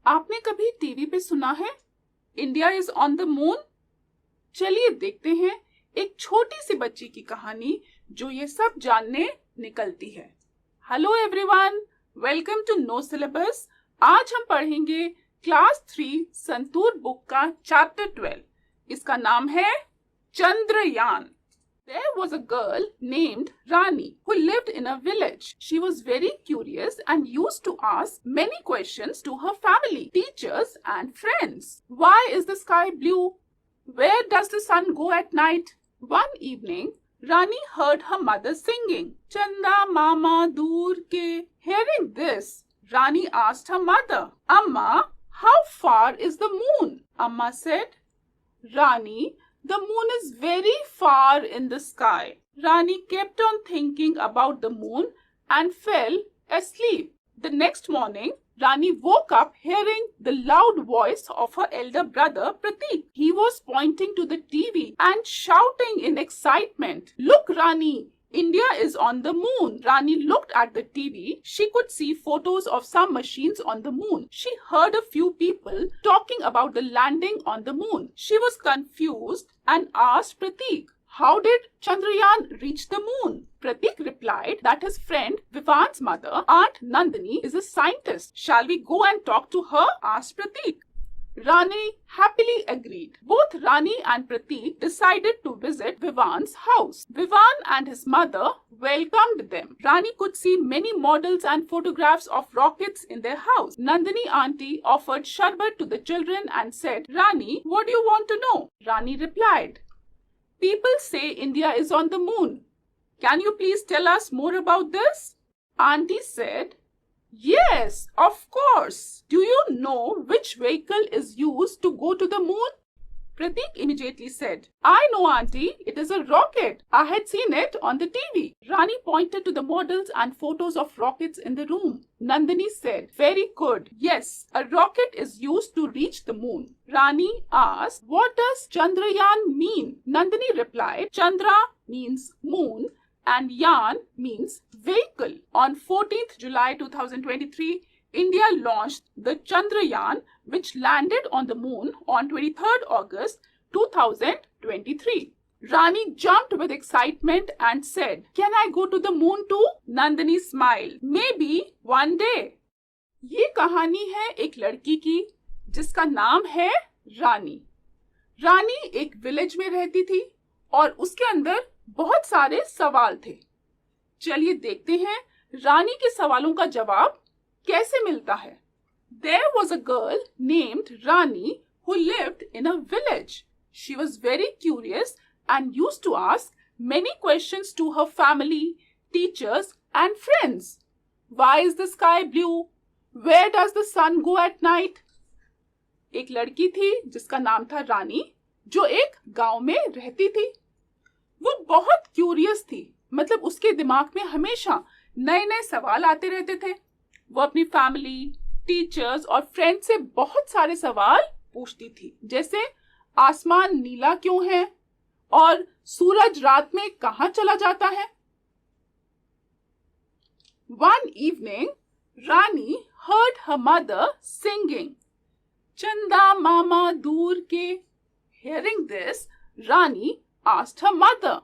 आपने कभी टीवी पे सुना है India is on the moon? चलिए देखते हैं एक छोटी सी बच्ची की कहानी जो ये सब जानने निकलती है। Hello everyone, welcome to no syllabus. आज हम पढ़ेंगे क्लास 3 संतूर बुक का चैप्टर 12। इसका नाम है Chandrayaan. There was a girl named Rani who lived in a village. She was very curious and used to ask many questions to her family, teachers and friends. Why is the sky blue? Where does the sun go at night? One evening, Rani heard her mother singing, Chanda mama dur ke. Hearing this, Rani asked her mother, Amma, how far is the moon? Amma said, Rani, the moon is very far in the sky. Rani kept on thinking about the moon and fell asleep. The next morning, Rani woke up hearing the loud voice of her elder brother Pratik. He was pointing to the TV and shouting in excitement, Look, Rani! India is on the moon. Rani looked at the TV. She could see photos of some machines on the moon. She heard a few people talking about the landing on the moon. She was confused and asked Pratik, how did Chandrayaan reach the moon? Pratik replied that his friend Vivan's mother, Aunt Nandini, is a scientist. Shall we go and talk to her? Asked Pratik. Rani happily agreed. Both Rani and Pratik decided to visit Vivan's house. Vivan and his mother welcomed them. Rani could see many models and photographs of rockets in their house. Nandini auntie offered sharbat to the children and said, Rani, what do you want to know? Rani replied, People say India is on the moon. Can you please tell us more about this? Auntie said, Yes, of course. Do you know which vehicle is used to go to the moon? Pratik immediately said, I know, Auntie. It is a rocket. I had seen it on the TV. Rani pointed to the models and photos of rockets in the room. Nandini said, Very good. Yes, a rocket is used to reach the moon. Rani asked, What does Chandrayaan mean? Nandini replied, Chandra means moon and Yaan means vehicle. On 14th July 2023, India launched the Chandrayaan, which landed on the moon on 23rd August 2023. Rani jumped with excitement and said, Can I go to the moon too? Nandini smiled. Maybe one day. ये कहानी है एक लड़की की जिसका नाम है रानी। रानी एक विलेज में रहती थी और उसके अंदर बहुत सारे सवाल थे। चलिए देखते हैं रानी के सवालों का जवाब कैसे मिलता है। There was a girl named Rani who lived in a village. She was very curious and used to ask many questions to her family, teachers and friends. Why is the sky blue? Where does the sun go at night? एक लड़की थी जिसका नाम था रानी, जो एक गांव में रहती थी। वो बहुत क्यूरियस थी, मतलब उसके दिमाग में हमेशा नए नए सवाल आते रहते थे। वो अपनी फैमिली, टीचर्स और फ्रेंड से बहुत सारे सवाल पूछती थी, जैसे आसमान नीला क्यों है और सूरज रात में कहाँ चला जाता है। One evening, Rani heard her mother singing, Chanda mama dur ke. Hearing this, Rani asked her mother,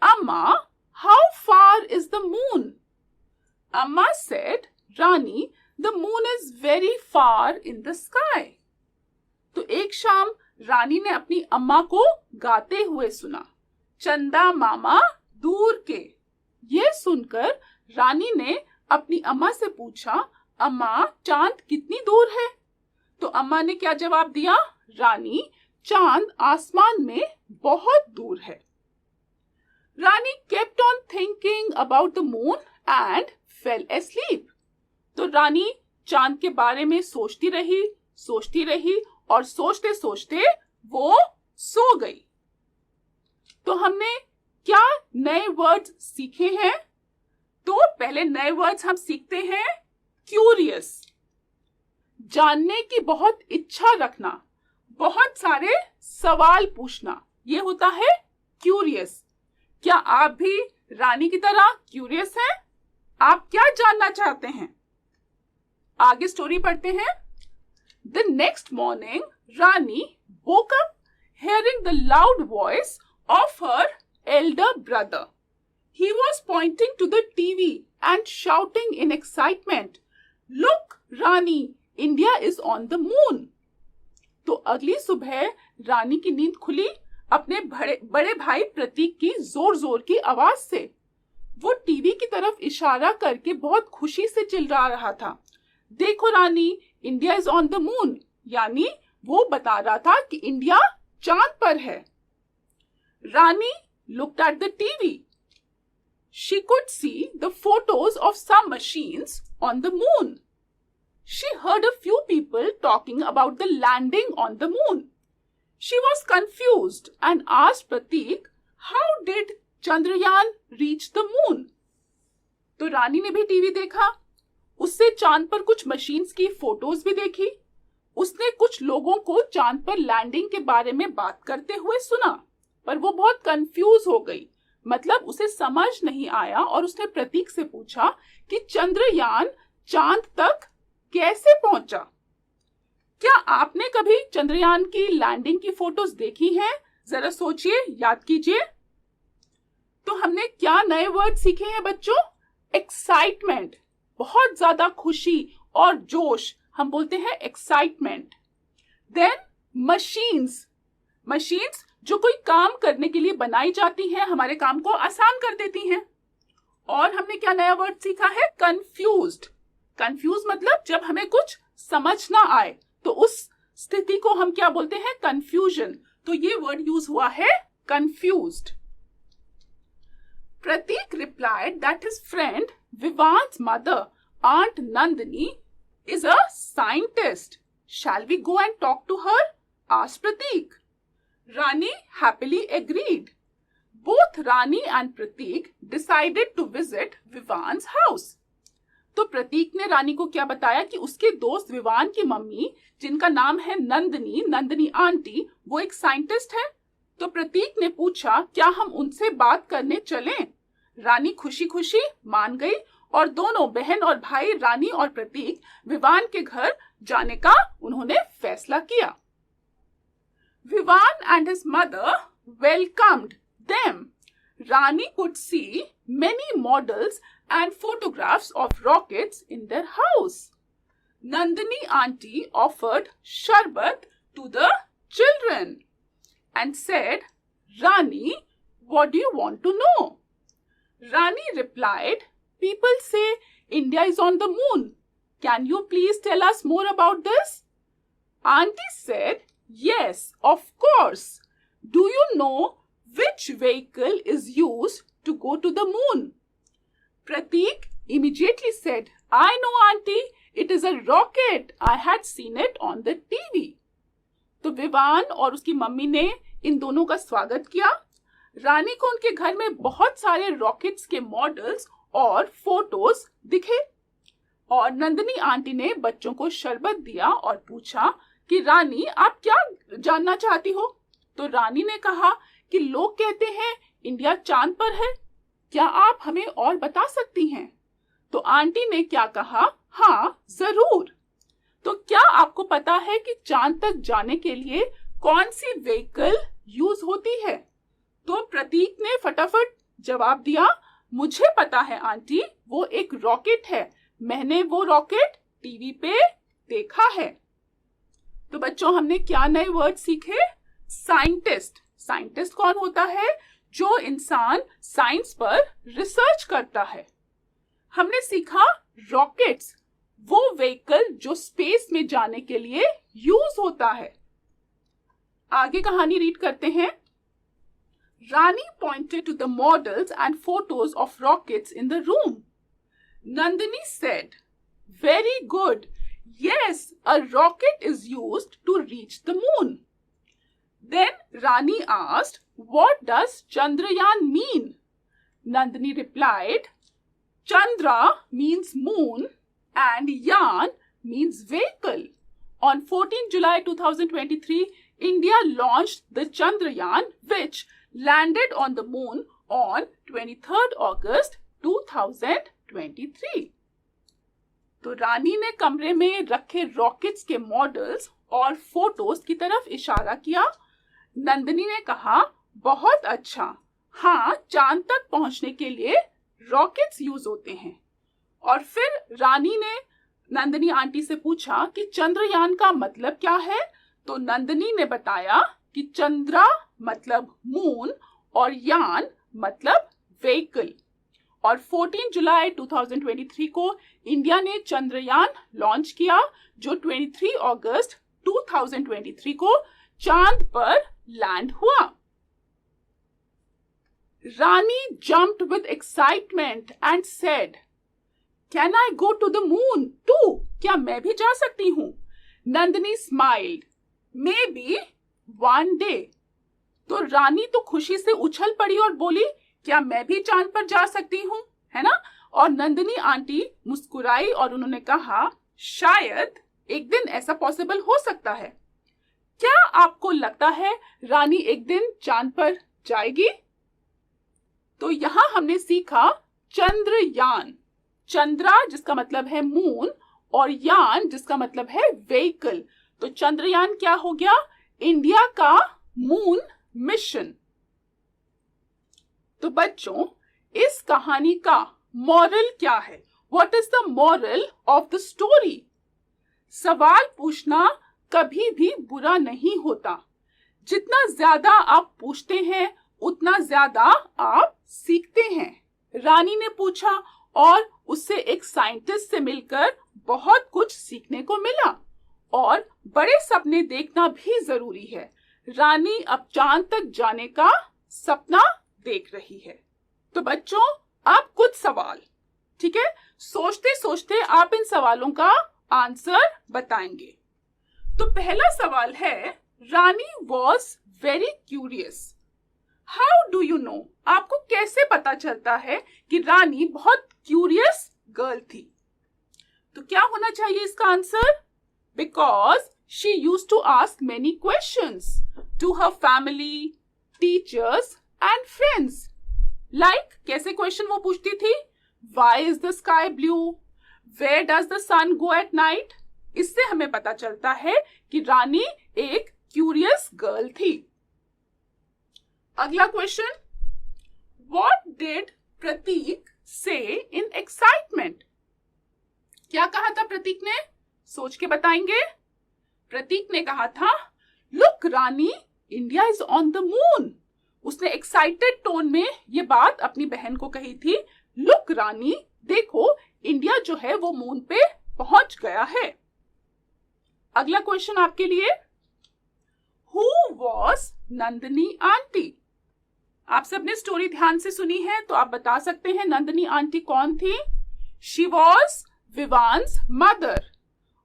Amma, how far is the moon? Amma said, Rani, the moon is very far in the sky. तो एक शाम रानी ने अपनी अम्मा को गाते हुए सुना, चंदा मामा दूर के। ये सुनकर रानी ने अपनी अम्मा से पूछा, अम्मा, चांद कितनी दूर है? तो अम्मा ने क्या जवाब दिया? रानी, चांद आसमान में बहुत दूर है। रानी kept on thinking about the moon and fell asleep. तो रानी चांद के बारे में सोचती रही और सोचते सोचते वो सो गई। तो हमने क्या नए वर्ड्स सीखे हैं? तो पहले नए वर्ड्स हम सीखते हैं क्यूरियस, जानने की बहुत इच्छा रखना, बहुत सारे सवाल पूछना, ये होता है क्यूरियस। क्या आप भी रानी की तरह क्यूरियस हैं? आप क्या जानना चाहते हैं? आगे स्टोरी पढ़ते हैं। The next morning, Rani woke up hearing the loud voice of her elder brother. He was pointing to the TV and shouting in excitement, "Look, Rani, India is on the moon." तो अगली सुबह रानी की नींद खुली अपने बड़े भाई प्रतीक की जोर जोर की आवाज से। वो टीवी की तरफ इशारा करके बहुत खुशी से चिल्ला रहा था, "देखो Rani, India is on the moon", यानी वो बता रहा था कि इंडिया चांद पर है। रानी looked at the TV. She could see the photos of some machines on the moon. She heard a few people talking about the landing on the moon. She was confused and asked Pratik, "How did Chandrayaan reach the moon?" तो रानी ने भी TV देखा, उससे चांद पर कुछ machines की photos भी देखी। उसने कुछ लोगों को चांद पर लैंडिंग के बारे में बात करते हुए सुना, पर वो बहुत कंफ्यूज हो गई, मतलब उसे समझ नहीं आया और उसने प्रतीक से पूछा कि चंद्रयान चांद तक कैसे पहुंचा। क्या आपने कभी चंद्रयान की लैंडिंग की फोटोज देखी हैं? जरा सोचिए, याद कीजिए। तो हमने क्या नए वर्ड सीखे हैं बच्चों? एक्साइटमेंट, बहुत ज्यादा खुशी और जोश, हम बोलते हैं एक्साइटमेंट। देन मशीन्स, मशीन्स जो कोई काम करने के लिए बनाई जाती हैं, हमारे काम को आसान कर देती हैं। और हमने क्या नया वर्ड सीखा है? कंफ्यूज्ड। कंफ्यूज मतलब जब हमें कुछ समझ ना आए तो उस स्थिति को हम क्या बोलते हैं? कंफ्यूजन। तो ये वर्ड यूज हुआ है confused. Pratik replied that his friend Vivan's mother, Aunt Nandini, is a scientist. Shall we go and talk to her? Asked Pratik. Rani happily agreed. Both Rani and Pratik decided to visit Vivan's house. तो प्रतीक ने रानी को क्या बताया कि उसके दोस्त विवान की mummy, जिनका नाम है नंदिनी, नंदिनी आंटी, वो एक साइंटिस्ट है। तो प्रतीक ने पूछा, क्या हम उनसे बात करने चलें? रानी खुशी खुशी मान गई और दोनों बहन और भाई रानी और प्रतीक विवान के घर जाने का उन्होंने फैसला किया। Vivan and his mother welcomed them. Rani could see many models and photographs of rockets in their house. Nandini auntie offered sharbat to the children and said, "Rani, what do you want to know?" Rani replied, "People say India is on the moon. Can you please tell us more about this?" Auntie said, "Yes, of course. Do you know which vehicle is used to go to the moon?" Pratik immediately said, "I know, Auntie. It is a rocket. I had seen it on the TV." तो विवान और उसकी mummy ने इन दोनों का स्वागत किया। रानी को उनके घर में बहुत सारे रॉकेट्स के मॉडल्स और फोटोज दिखे और नंदिनी आंटी ने बच्चों को शरबत दिया और पूछा कि रानी, आप क्या जानना चाहती हो? तो रानी ने कहा कि लोग कहते हैं इंडिया चांद पर है, क्या आप हमें और बता सकती हैं? तो आंटी ने क्या कहा, हाँ जरूर। तो क्या आपको पता है कि चांद तक जाने के लिए कौन सी व्हीकल यूज होती है? तो प्रतीक ने फटाफट जवाब दिया, मुझे पता है आंटी, वो एक रॉकेट है, मैंने वो रॉकेट टीवी पे देखा है। तो बच्चों हमने क्या नए वर्ड सीखे? साइंटिस्ट। साइंटिस्ट कौन होता है? जो इंसान साइंस पर रिसर्च करता है। हमने सीखा रॉकेट्स, वो व्हीकल जो स्पेस में जाने के लिए यूज होता है। आगे कहानी रीड करते हैं। Rani pointed to the models and photos of rockets in the room. Nandini said, "Very good. Yes, a rocket is used to reach the moon." Then Rani asked, "What does Chandrayaan mean?" Nandini replied, "Chandra means moon and Yaan means vehicle. On 14 July 2023, India launched the Chandrayaan, which landed on the moon on 23rd August 2023. तो रानी ने कमरे में रखे rockets के models और photos की तरफ इशारा किया। नंदिनी ने कहा, बहुत अच्छा, हाँ, चांद तक पहुंचने के लिए रॉकेट्स यूज होते हैं। और फिर रानी ने नंदिनी आंटी से पूछा कि चंद्रयान का मतलब क्या है। तो नंदिनी ने बताया कि चंद्रा मतलब मून और यान मतलब व्हीकल। और 14 जुलाई 2023 को इंडिया ने चंद्रयान लॉन्च किया, जो 23 अगस्त 2023 को चांद पर लैंड हुआ। रानी jumped with excitement and said, "Can I go to the moon too? क्या मैं भी जा सकती हूँ?" Nandini smiled, "Maybe one day." तो रानी तो खुशी से उछल पड़ी और बोली, क्या मैं भी चांद पर जा सकती हूँ, है ना? और नंदिनी आंटी मुस्कुराई और उन्होंने कहा, शायद एक दिन ऐसा पॉसिबल हो सकता है। क्या आपको लगता है रानी एक दिन चांद पर जाएगी? तो यहां हमने सीखा चंद्रयान, चंद्रा जिसका मतलब है मून और यान जिसका मतलब है व्हीकल। तो चंद्रयान क्या हो गया? इंडिया का मून मिशन। तो बच्चों, इस कहानी का मॉरल क्या है? What is the moral of the story? सवाल पूछना कभी भी बुरा नहीं होता। जितना ज्यादा आप पूछते हैं उतना ज्यादा आप सीखते हैं। रानी ने पूछा और उससे एक साइंटिस्ट से मिलकर बहुत कुछ सीखने को मिला। और बड़े सपने देखना भी जरूरी है। रानी अब चांद तक जाने का सपना देख रही है। तो बच्चों, अब कुछ सवाल, ठीक है? सोचते सोचते आप इन सवालों का आंसर बताएंगे। तो पहला सवाल है, Rani was very curious. How do you know? आपको कैसे पता चलता है कि रानी बहुत क्यूरियस गर्ल थी? तो क्या होना चाहिए इसका answer? Because she used to ask many questions to her family, teachers and friends. Like कैसे क्वेश्चन वो पूछती थी? Why is the sky blue? Where does the sun go at night? इससे हमें पता चलता है कि रानी एक क्यूरियस गर्ल थी। अगला क्वेश्चन, व्हाट डिड प्रतीक से इन एक्साइटमेंट? क्या कहा था प्रतीक ने? सोच के बताएंगे। प्रतीक ने कहा था, look Rani, India is on the moon. उसने एक्साइटेड टोन में ये बात अपनी बहन को कही थी, लुक रानी, देखो इंडिया जो है वो मून पे पहुंच गया है। अगला क्वेश्चन आपके लिए, हु वॉज नंदिनी आंटी? आप सबने स्टोरी ध्यान से सुनी है तो आप बता सकते हैं नंदिनी आंटी कौन थी? She was Vivan's mother.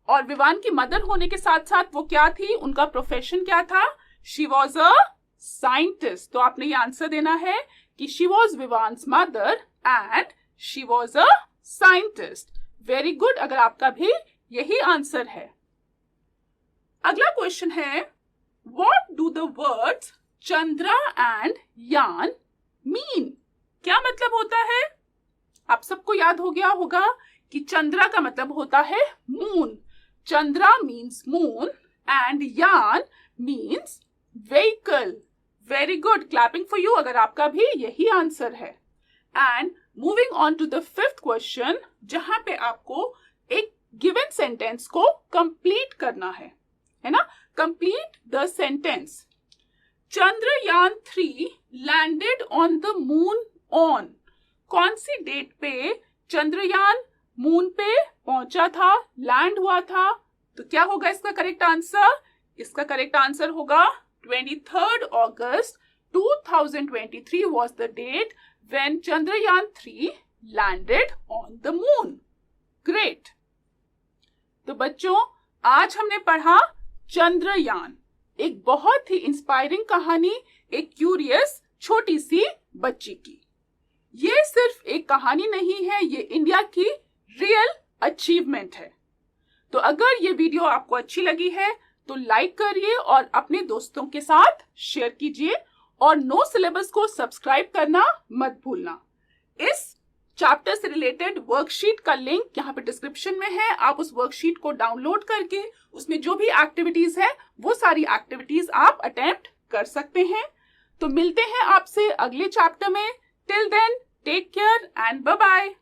और विवान की मदर होने के साथ साथ वो क्या थी? उनका प्रोफेशन क्या था? She was a scientist. तो आपने ये आंसर देना है कि she was Vivan's mother and she was a scientist. Very good, अगर आपका भी यही आंसर है। अगला क्वेश्चन है, what do the words Chandra and yaan mean? क्या मतलब होता है? आप सबको याद हो गया होगा कि चंद्रा का मतलब होता है moon. Chandra means moon and yaan means vehicle. Very good, clapping for you अगर आपका भी यही आंसर है। And moving on to the fifth question, जहां पे आपको एक गिवन सेंटेंस को कंप्लीट करना है ना? Complete the sentence. Chandrayaan 3 landed on the moon on. कौन सी डेट पे चंद्रयान मून पे पहुंचा था, लैंड हुआ था? तो क्या होगा इसका करेक्ट आंसर? इसका करेक्ट आंसर होगा 23 अगस्त 2023 was the date when Chandrayaan 3 landed on the moon. Great. तो बच्चों, आज हमने पढ़ा चंद्रयान, एक बहुत ही इंस्पायरिंग कहानी, एक क्यूरियस छोटी सी बच्ची की। ये सिर्फ एक कहानी नहीं है, ये इंडिया की रियल अचीवमेंट है। तो अगर ये वीडियो आपको अच्छी लगी है तो लाइक करिए और अपने दोस्तों के साथ शेयर कीजिए और नो सिलेबस को सब्सक्राइब करना मत भूलना। इस चैप्टर से रिलेटेड वर्कशीट का लिंक यहाँ पे डिस्क्रिप्शन में है। आप उस वर्कशीट को डाउनलोड करके उसमें जो भी एक्टिविटीज है वो सारी एक्टिविटीज आप अटेम्प्ट कर सकते हैं। तो मिलते हैं आपसे अगले चैप्टर में। Till then take care and bye bye.